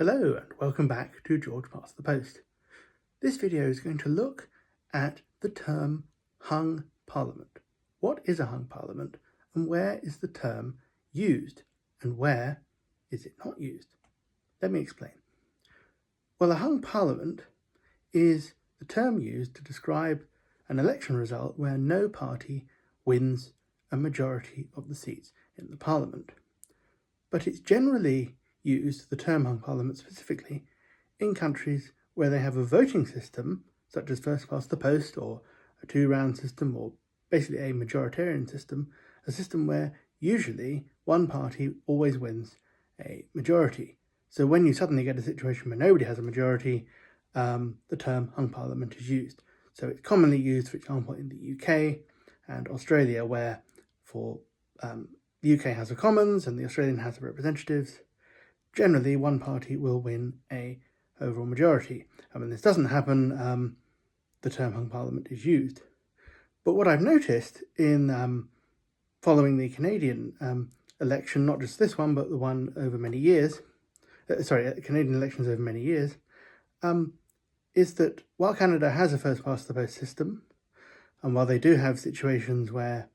Hello and welcome back to George Past the Post. This video is going to look at the term hung parliament. What is a hung parliament and where is the term used and where is it not used? Let me explain. Well, a hung parliament is the term used to describe an election result where no party wins a majority of the seats in the parliament. But it's generally used, the term hung parliament specifically, in countries where they have a voting system, such as first past the post or a two-round system or basically a majoritarian system, a system where usually one party always wins a majority. So when you suddenly get a situation where nobody has a majority, the term hung parliament is used. So it's commonly used, for example, in the UK and Australia, where for the UK has a Commons and the Australian House of Representatives. Generally, one party will win a overall majority. And when this doesn't happen, the term hung parliament is used. But what I've noticed in following the Canadian election, not just this one, but the one over many years, Canadian elections over many years, is that while Canada has a first past the post system, and while they do have situations where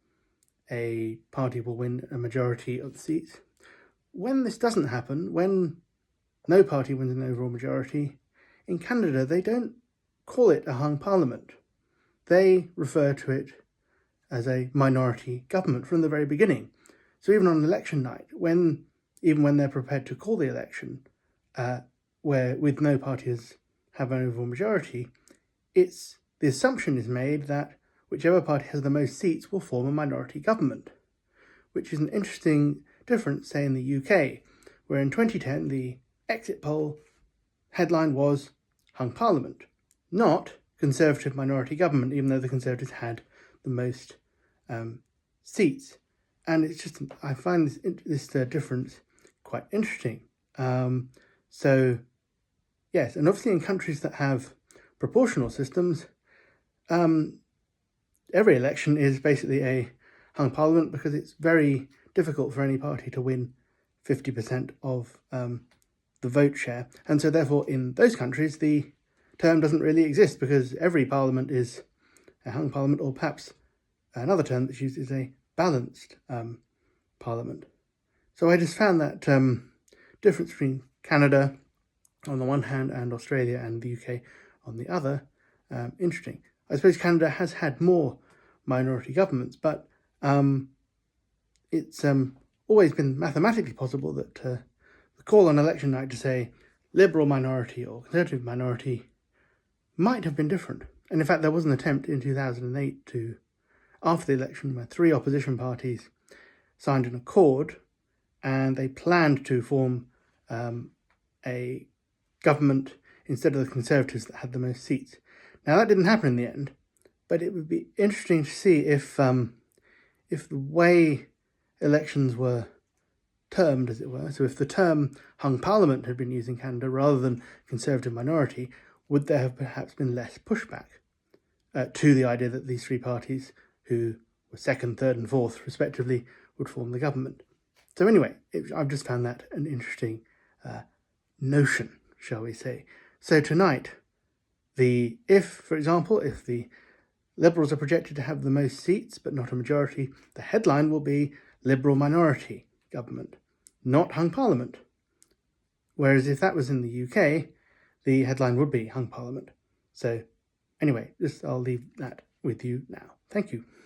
a party will win a majority of the seats, when this doesn't happen, when no party wins an overall majority, in Canada they don't call it a hung parliament. They refer to it as a minority government from the very beginning. So even on election night, even when they're prepared to call the election, where with no parties have an overall majority, the assumption is made that whichever party has the most seats will form a minority government, which is an interesting difference, say, in the UK, where in 2010 the exit poll headline was hung parliament, not Conservative minority government, even though the Conservatives had the most seats. And it's just, I find this difference quite interesting. So yes, and obviously in countries that have proportional systems, every election is basically a hung parliament because it's very difficult for any party to win 50% of the vote share. And so therefore in those countries the term doesn't really exist because every parliament is a hung parliament, or perhaps another term that's used is a balanced parliament. So I just found that difference between Canada on the one hand and Australia and the UK on the other interesting. I suppose Canada has had more minority governments, but it's always been mathematically possible that the call on election night to say Liberal minority or Conservative minority might have been different. And in fact, there was an attempt in 2008 after the election, where three opposition parties signed an accord and they planned to form a government instead of the Conservatives that had the most seats. Now, that didn't happen in the end, but it would be interesting to see if the way elections were termed, as it were, so if the term hung parliament had been used in Canada rather than Conservative minority, would there have perhaps been less pushback to the idea that these three parties, who were second, third and fourth respectively, would form the government? So anyway, I've just found that an interesting notion, shall we say. So tonight, for example, if the Liberals are projected to have the most seats but not a majority, the headline will be Liberal minority government, not hung parliament. Whereas if that was in the UK, the headline would be hung parliament. So anyway, I'll leave that with you now. Thank you.